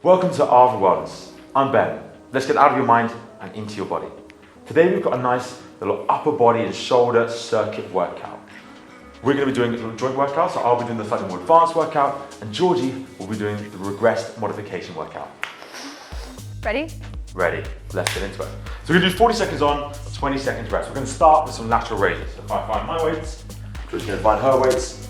Welcome to Arva Wellness. I'm Ben. Let's get out of your mind and into your body. Today we've got a nice little upper body and shoulder circuit workout. We're going to be doing a little joint workout, so I'll be doing the slightly more advanced workout, and Georgie will be doing the regressed modification workout. Ready? Ready. Let's get into it. So we're going to do 40 seconds on, 20 seconds rest. We're going to start with some lateral raises. So if I find my weights, Georgie's going to find her weights.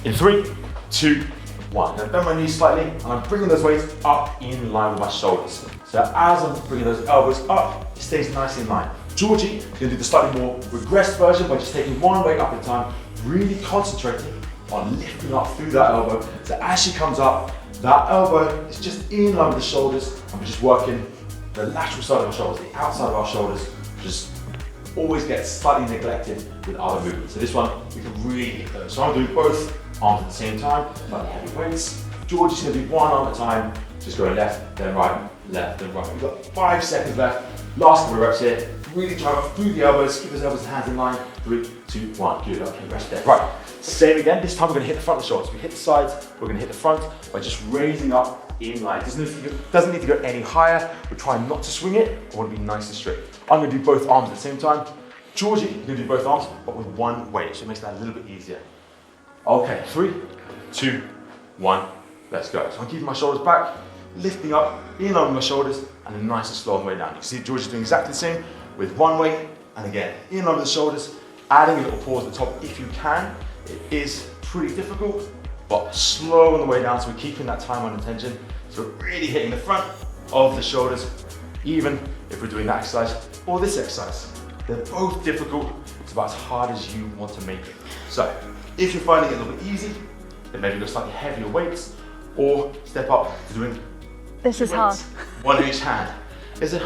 In 3, 2, 1. Now bend my knees slightly, and I'm bringing those weights up in line with my shoulders. So as I'm bringing those elbows up, it stays nice in line. Georgie is going to do the slightly more regressed version by just taking one weight up at a time, really concentrating on lifting up through that elbow. So as she comes up, that elbow is just in line with the shoulders, and we're just working the lateral side of our shoulders, the outside of our shoulders, just always gets slightly neglected with other movements. So this one, we can really hit those. So I'm doing both arms at the same time, like heavy weights. Georgie's going to do one arm at a time, just going left, then right, left, then right. We've got 5 seconds left. Last couple of reps here. Really try through the elbows, keep those elbows and hands in line. 3, 2, 1. Good, okay, rest there. Right, same again. This time we're going to hit the front of the shoulders. We hit the sides, we're going to hit the front by just raising up in line. It doesn't need to go any higher. We're trying not to swing it. I want to be nice and straight. I'm going to do both arms at the same time. Georgie is going to do both arms, but with one weight, so it makes that a little bit easier. Okay, 3, 2, 1, let's go. So I'm keeping my shoulders back, lifting up, in line with my shoulders, and then nice and slow on the way down. You can see Georgie's doing exactly the same with one weight, and again, in line with the shoulders, adding a little pause at the top if you can. It is pretty difficult, but slow on the way down, so we're keeping that time under tension. So we're really hitting the front of the shoulders, even if we're doing that exercise or this exercise. They're both difficult. It's about as hard as you want to make it. So if you're finding it a little bit easy, then maybe go slightly heavier weights, or step up to doing This is hard. one in each hand. Is it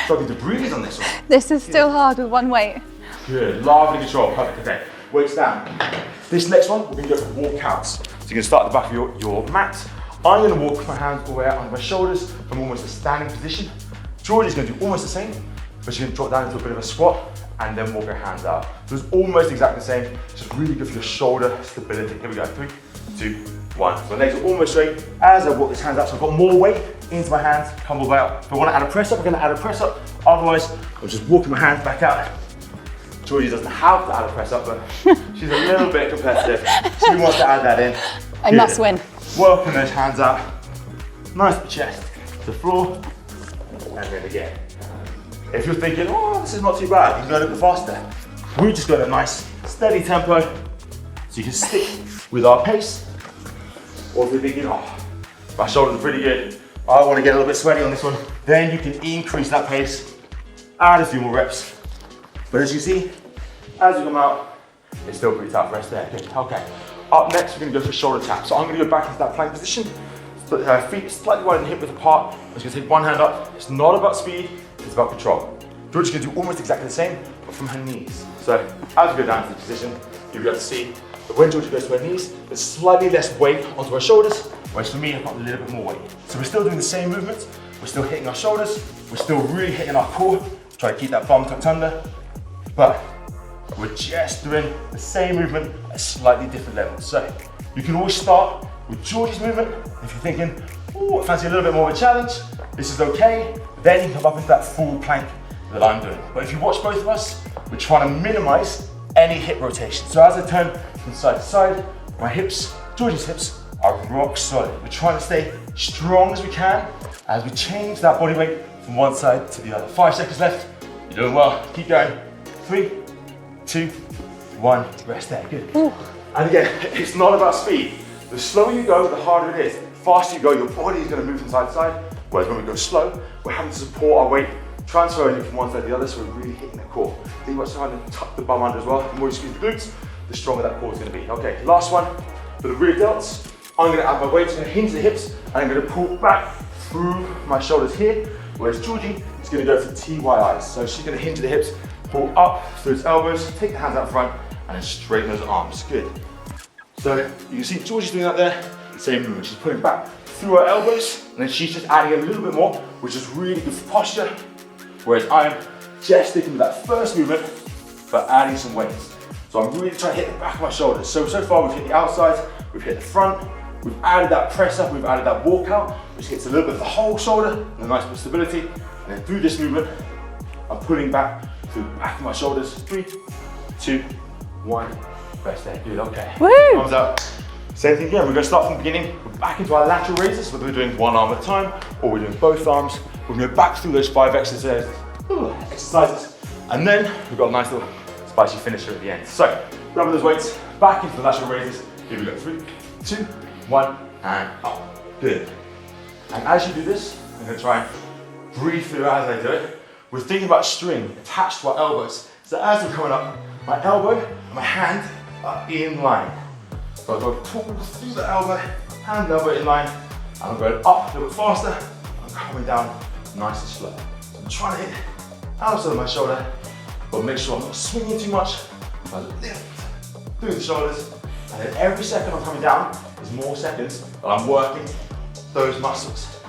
struggling to breathe on this one? This is still hard with one weight. Good, lovely control, perfect. Okay, weights down. This next one, we're going to go for walkouts. So you're going to start at the back of your mat. I'm going to walk my hands all the way out on my shoulders from almost a standing position. Georgie's going to do almost the same, but she's going to drop down into a bit of a squat and then walk her hands out. So it's almost exactly the same. It's just really good for your shoulder stability. Here we go, 3, 2, 1. So my legs are almost straight. As I walk these hands out, so I've got more weight into my hands, come all the way out. If I want to add a press up, I'm going to add a press up. Otherwise, I'm just walking my hands back out. Georgie doesn't have to add a press up, but she's a little bit competitive. She wants to add that in. I must win. Working those hands out. Nice to chest, to the floor, and then again. If you're thinking, oh, this is not too bad, you can go a little bit faster. We just got a nice, steady tempo, so you can stick with our pace. Or if you're thinking, oh, my shoulders are pretty good, I want to get a little bit sweaty on this one, then you can increase that pace, add a few more reps. But as you see, as you come out, it's still pretty tough. Rest there. Good. Okay. Up next, we're going to go for shoulder tap. So I'm going to go back into that plank position. Feet slightly wider than hip width apart. I'm just going to take one hand up. It's not about speed, it's about control. Georgie's going to do almost exactly the same, but from her knees. So as we go down to the position, you'll be able to see that when Georgie goes to her knees, there's slightly less weight onto her shoulders, whereas for me, I've got a little bit more weight. So we're still doing the same movements. We're still hitting our shoulders. We're still really hitting our core. Try to keep that bum tucked under. But we're just doing the same movement at slightly different levels. So you can always start with Georgie's movement. If you're thinking, oh, I fancy a little bit more of a challenge, this is okay. Then you can come up into that full plank that I'm doing. But if you watch both of us, we're trying to minimize any hip rotation. So as I turn from side to side, my hips, Georgie's hips, are rock solid. We're trying to stay strong as we can as we change that body weight from one side to the other. 5 seconds left. You're doing well. Keep going. 3, 2, 1. Rest there. Good. Ooh. And again, it's not about speed. The slower you go, the harder it is. The faster you go, your body is going to move from side to side. Whereas when we go slow, we're having to support our weight, transferring it from one side to the other, so we're really hitting the core. Think about trying to tuck the bum under as well. The more you squeeze the glutes, the stronger that core is going to be. Okay, last one. For the rear delts, I'm going to add my weight, so I'm going to hinge the hips, and I'm going to pull back through my shoulders here, whereas Georgie is going to go for TYIs. So she's going to hinge the hips, pull up through its elbows, take the hands out front, and then straighten those arms. Good. So you can see Georgie's doing that there, same movement. She's pulling back through her elbows, and then she's just adding a little bit more, which is really good for posture. Whereas I'm just sticking with that first movement, but adding some weights. So I'm really trying to hit the back of my shoulders. So far we've hit the outside, we've hit the front, We've added that press up, we've added that walkout, which gets a little bit of the whole shoulder and a nice bit of stability. And then through this movement, I'm pulling back through the back of my shoulders. 3, 2, 1. Rest there. Good, okay. Woo! Arms out. Same thing again, we're gonna start from the beginning. We're back into our lateral raises, whether we're doing one arm at a time or we're doing both arms. We're gonna go back through those 5 exercises. And then we've got a nice little spicy finisher at the end. So, grabbing those weights, back into the lateral raises. Here we go, 3, 2, 1, and up. Good. And as you do this, I'm gonna try and breathe through as I do it. We're thinking about string attached to our elbows. So as we're coming up, my elbow and my hand are in line. So I go pull through the elbow, hand and elbow in line, and I'm going up a little bit faster. I'm coming down nice and slow. So I'm trying to hit outside of my shoulder, but make sure I'm not swinging too much. I lift through the shoulders, and then every second I'm coming down is more seconds that I'm working those muscles.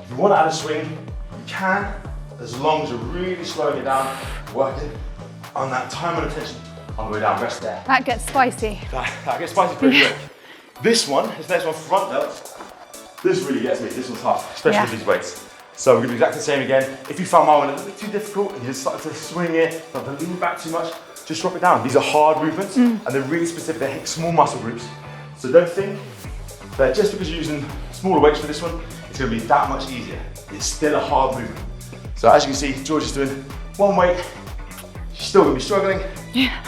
If you want to add a swing, you can, as long as you're really slowing it down, working on that time and attention on the way down. Rest there. That gets spicy. That gets spicy pretty quick. This next one, front delts. This really gets me. This one's tough, especially with these weights. So we're gonna do exactly the same again. If you found my one a little bit too difficult and you just start to swing it, start to lean back too much, just drop it down. These are hard movements and they're really specific. They hit small muscle groups. So don't think that just because you're using smaller weights for this one, it's gonna be that much easier. It's still a hard movement. So as you can see, Georgie's doing one weight. She's still gonna be struggling. Yeah.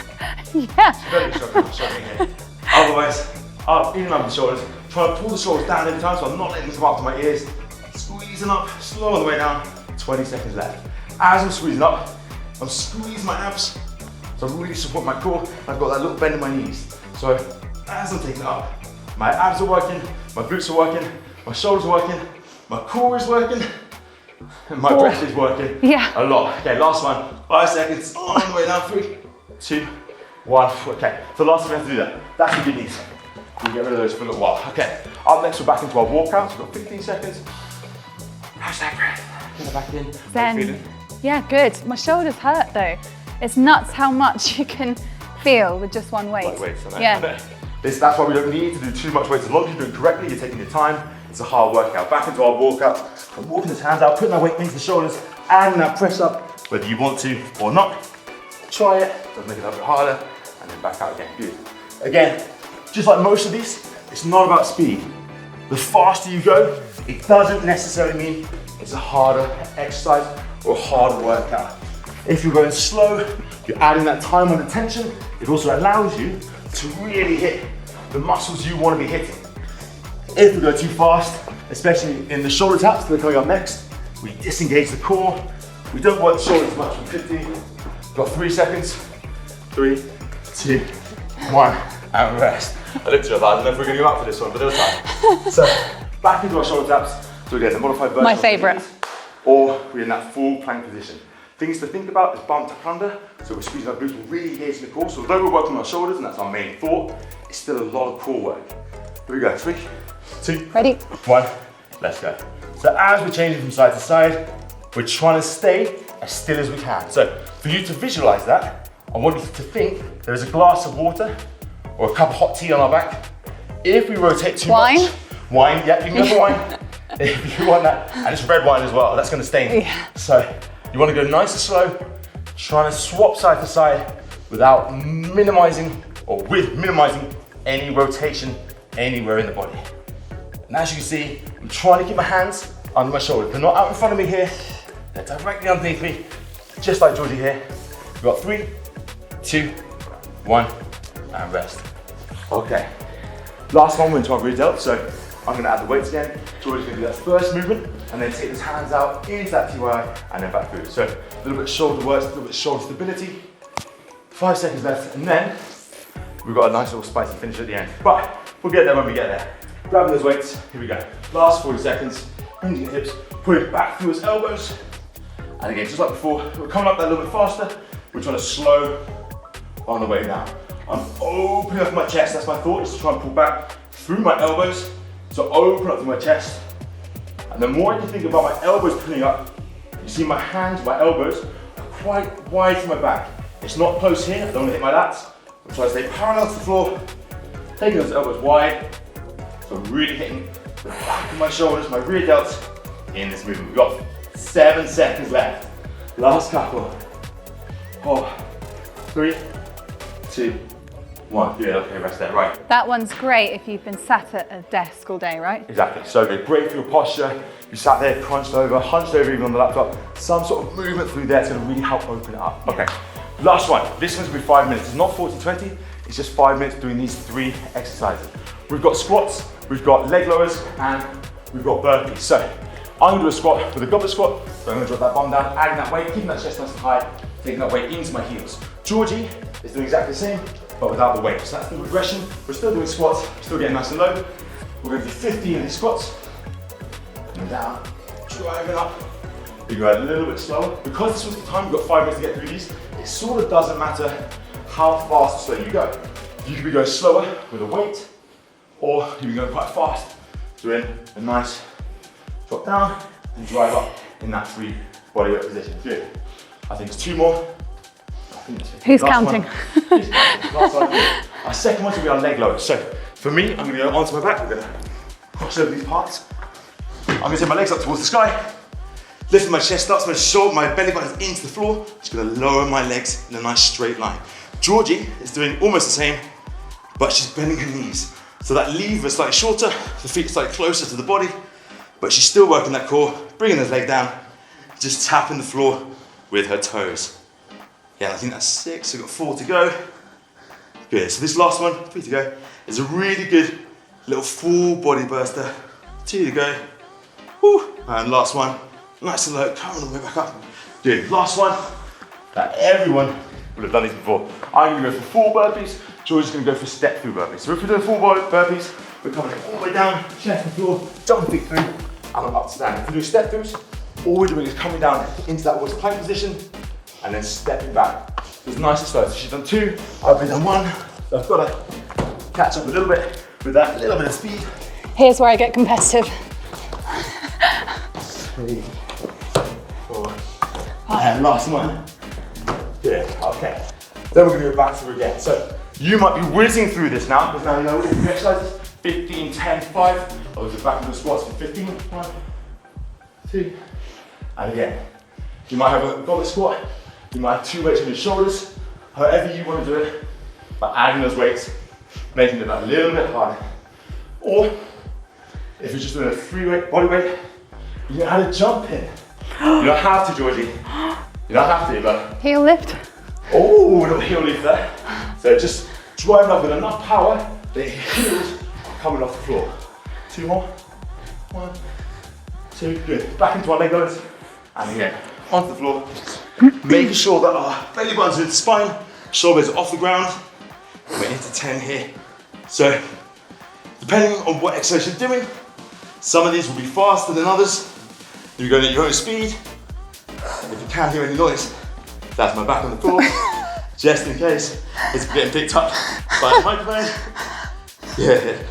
She's very struggling here. Otherwise, up, in and up the shoulders. Trying to pull the shoulders down every time so I'm not letting them come up to my ears. Squeezing up, slow on the way down. 20 seconds left. As I'm squeezing up, I'm squeezing my abs. So I really support my core. I've got that little bend in my knees. So as I'm taking it up, my abs are working, my glutes are working, my shoulders are working, my core is working, and my breath is working a lot. Okay, last one. 5 seconds on the way down. 3, 2, 1. Okay, so last time we have to do that. That's the good knees. We'll get rid of those for a little while. Okay, up next we're back into our walkout. So we've got 15 seconds. How's that breath? Get it back in. Zen. Yeah, good. My shoulders hurt though. It's nuts how much you can feel with just one weight. Yeah. That's why we don't need to do too much weight. As long as you're doing it correctly, you're taking your time. It's a hard workout. Back into our walkout. I'm walking those hands out, putting that weight into the shoulders, adding that press up, whether you want to or not. Try it. Does make it a little bit harder, and then back out again. Good. Again, just like most of these, it's not about speed. The faster you go, it doesn't necessarily mean it's a harder exercise or a harder workout. If you're going slow, you're adding that time and attention. It also allows you to really hit the muscles you want to be hitting. If we go too fast, especially in the shoulder taps that are coming up next, we disengage the core. We don't work the shoulders as much. 50. Got 3 seconds. 3, 2, 1, and rest. I looked at you, I don't know if we're going to go up for this one, but there's time. So back into our shoulder taps. So again, the modified version. My favourite. Or we're in that full plank position. Things to think about is bum tuck under. So we're squeezing our glutes, we're really engaging the core. So although we're working on our shoulders, and that's our main thought, it's still a lot of core work. Here we go. 3, 2, ready? 1, let's go. So as we're changing from side to side, we're trying to stay as still as we can. So for you to visualize that, I want you to think there is a glass of water or a cup of hot tea on our back. If we rotate too much, wine, yeah, you can go for wine. If you want that, and it's red wine as well, that's gonna stain. Yeah. So you wanna go nice and slow, trying to swap side to side without minimizing any rotation anywhere in the body. And as you can see, I'm trying to keep my hands under my shoulders. They're not out in front of me here, they're directly underneath me, just like Georgie here. We've got 3, 2, 1, and rest. Okay, last one, we're into our rear delt. So I'm gonna add the weights again. Georgie's gonna do that first movement, and then take his hands out into that TY, and then back through. So a little bit of shoulder work, a little bit of shoulder stability. 5 seconds left, and then we've got a nice little spicy finish at the end. But we'll get there when we get there. Grabbing those weights, here we go. Last 40 seconds, bringing the hips, pulling back through his elbows. And again, just like before, we're coming up that a little bit faster. We're trying to slow on the way down. I'm opening up my chest, that's my thought, is to try and pull back through my elbows. So open up to my chest. And the more I can think about my elbows pulling up, you see my hands, my elbows are quite wide from my back. It's not close here, I don't want to hit my lats. I'm trying to stay parallel to the floor, taking those elbows wide, So I'm really hitting the back of my shoulders, my rear delts in this movement. We've got 7 seconds left. Last couple. 4, 3, 2, 1. Good, okay, rest there, right. That one's great if you've been sat at a desk all day, right? Exactly, so good. Great for your posture. You sat there, hunched over even on the laptop. Some sort of movement through there is going to really help open it up. Okay, last one. This one's going to be 5 minutes. It's not 40-20, it's just 5 minutes doing these 3 exercises. We've got squats, we've got leg lowers, and we've got burpees. So I'm going to do a squat with a goblet squat. So I'm going to drop that bum down, adding that weight, keeping that chest nice and high, taking that weight into my heels. Georgie is doing exactly the same, but without the weight. So that's the progression. We're still doing squats, still getting nice and low. We're going to do 50 in these squats. And down, driving up. We go a little bit slower. Because this was the time, we've got 5 minutes to get through these, it sort of doesn't matter how fast or slow you go. You could be going slower with a weight, or you can go quite fast, doing a nice drop down and drive up in that free bodyweight position. Good. I think it's 2 more. Who's counting? Last one. Our second one's gonna be our leg lowers. So for me, I'm gonna go onto my back. We're gonna cross over these parts. I'm gonna take my legs up towards the sky, lift my chest up, so my belly button is into the floor. Just gonna lower my legs in a nice straight line. Georgie is doing almost the same, but she's bending her knees. So that lever is slightly shorter, the feet are slightly closer to the body, but she's still working that core, bringing the leg down, just tapping the floor with her toes. Yeah, I think that's 6, so we've got 4 to go. Good, so this last one, 3 to go, is a really good little full body burster. 2 to go. Woo. And last one, nice and low, coming all the way back up. Good, last one, that everyone will have done these before. I'm gonna go for full burpees, Georgie's gonna go for step through burpees. So if we're doing full burpees, we're coming all the way down, chest and floor, jumping through, and I'm up to stand. If we do step throughs, all we're doing is coming down into that horse plank position, and then stepping back. So it's nice and slow. So she's done 2, I've been done 1. So I've got to catch up a little bit with that little bit of speed. Here's where I get competitive. 3, 4, and last one. Good, okay. Then we're gonna go back through again. So you might be whizzing through this now, because now you know the exercises. 15, 10, 5. I'll go back to the squats for 15. 1, 2, and again. You might have a goblet squat. You might have 2 weights on your shoulders, however you want to do it, but adding those weights, making it a little bit harder. Or, if you're just doing a free weight, body weight, you can add a jump in. You don't have to, Georgie. You don't have to, but. Heel lift. Oh, little heel lift there. So just driving up with enough power that your heels are coming off the floor. 2 more. 1, 2, good. Back into our leg lowers, and again, onto the floor. Making sure that our belly button's in the spine, shoulders off the ground. We're into 10 here. So, depending on what exercise you're doing, some of these will be faster than others. You're going at your own speed. If you can't hear any noise, that's my back on the floor, just in case it's getting picked up by the microphone. Yeah.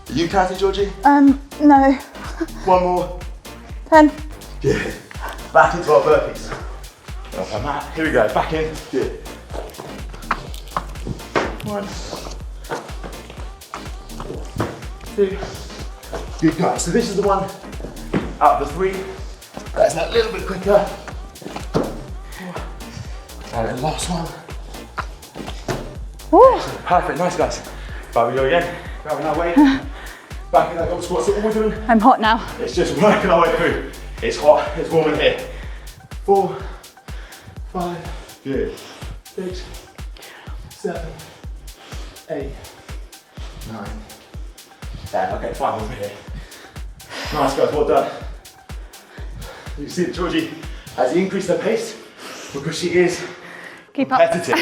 Are you counting, Georgie? No. 1 more. 10. Good. Back into our burpees. Off our mat. Here we go. Back in. Good. 1, 2. Good guys. So this is the one out of the 3. That's a little bit quicker. And then last one. Woo. Perfect. Nice guys. Right, we go again. Grabbing our weight. Back in that goblet squat. So all we're doing, I'm hot now. it's just working our way through. It's hot. It's warm in here. 4, 5, good. 6, 7, 8, 9, 10. Okay, fine, over here. Nice guys, well done. You can see that Georgie has increased her pace because she is competitive.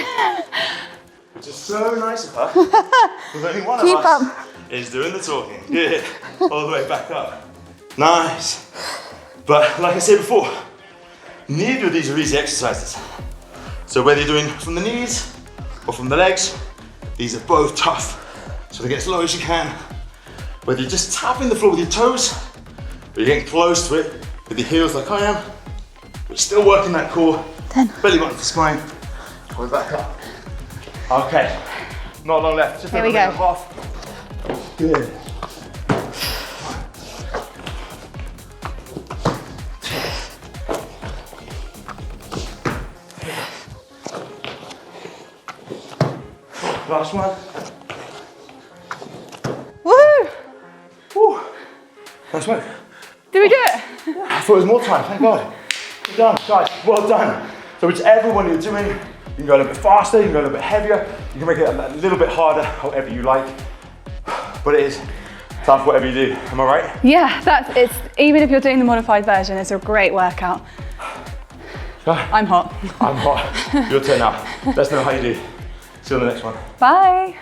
Which is so nice of her. Because only one of us is doing the talking. Good. All the way back up. Nice. But like I said before, neither of these are easy exercises. So whether you're doing from the knees or from the legs, these are both tough. So to get as low as you can. Whether you're just tapping the floor with your toes, or you're getting close to it with your heels like I am, we're still working that core, 10. belly button to spine, going back up. Okay, not long left, just Here over we a minute go. and a half. Good. Last one. Woo! Woo. Nice work. Did we do it? I thought it was more time, thank God. Well done, guys, well done. So whichever one you're doing, you can go a little bit faster, you can go a little bit heavier, you can make it a little bit harder, however you like. But it is time for whatever you do, am I right? Yeah, even if you're doing the modified version, it's a great workout. I'm hot. I'm hot. Your turn now. Let us know how you do. See you on the next one. Bye.